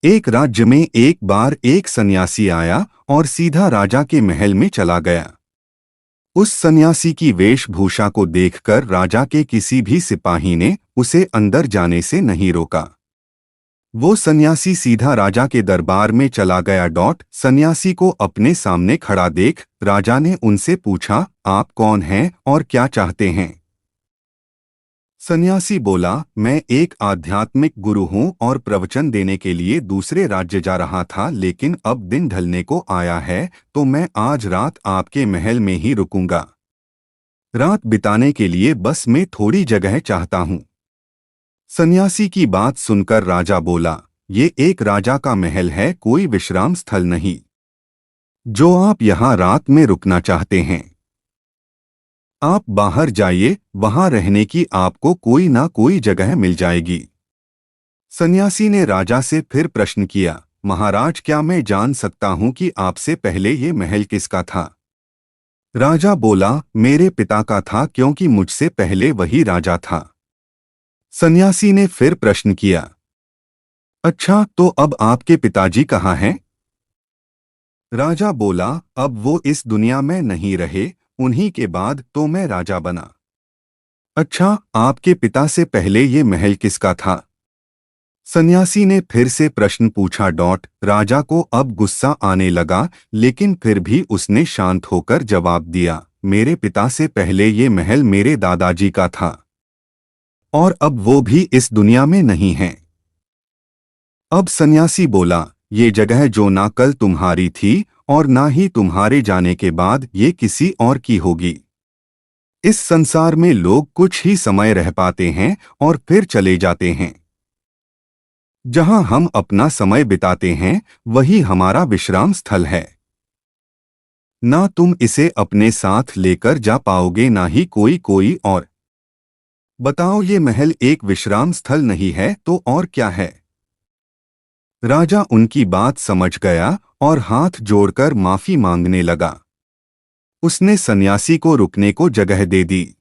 एक राज्य में एक बार एक सन्यासी आया और सीधा राजा के महल में चला गया। उस सन्यासी की वेशभूषा को देखकर राजा के किसी भी सिपाही ने उसे अंदर जाने से नहीं रोका। वो सन्यासी सीधा राजा के दरबार में चला गया। सन्यासी को अपने सामने खड़ा देख राजा ने उनसे पूछा, आप कौन हैं और क्या चाहते हैं? सन्यासी बोला, मैं एक आध्यात्मिक गुरु हूँ और प्रवचन देने के लिए दूसरे राज्य जा रहा था, लेकिन अब दिन ढलने को आया है तो मैं आज रात आपके महल में ही रुकूंगा। रात बिताने के लिए बस मैं थोड़ी जगह चाहता हूँ। सन्यासी की बात सुनकर राजा बोला, ये एक राजा का महल है, कोई विश्राम स्थल नहीं। जो आप यहाँ रात में रुकना चाहते हैं, आप बाहर जाइए, वहां रहने की आपको कोई ना कोई जगह मिल जाएगी। सन्यासी ने राजा से फिर प्रश्न किया, महाराज क्या मैं जान सकता हूं कि आपसे पहले ये महल किसका था? राजा बोला, मेरे पिता का था, क्योंकि मुझसे पहले वही राजा था। सन्यासी ने फिर प्रश्न किया, अच्छा तो अब आपके पिताजी कहाँ हैं? राजा बोला, अब वो इस दुनिया में नहीं रहे, उन्हीं के बाद तो मैं राजा बना। अच्छा, आपके पिता से पहले ये महल किसका था? सन्यासी ने फिर से प्रश्न पूछा। राजा को अब गुस्सा आने लगा, लेकिन फिर भी उसने शांत होकर जवाब दिया, मेरे पिता से पहले ये महल मेरे दादाजी का था और अब वो भी इस दुनिया में नहीं है। अब सन्यासी बोला, ये जगह जो ना कल तुम्हारी थी और ना ही तुम्हारे जाने के बाद ये किसी और की होगी। इस संसार में लोग कुछ ही समय रह पाते हैं और फिर चले जाते हैं। जहां हम अपना समय बिताते हैं वही हमारा विश्राम स्थल है। ना तुम इसे अपने साथ लेकर जा पाओगे, ना ही कोई और। बताओ, ये महल एक विश्राम स्थल नहीं है तो और क्या है? राजा उनकी बात समझ गया और हाथ जोड़कर माफी मांगने लगा। उसने सन्यासी को रुकने को जगह दे दी।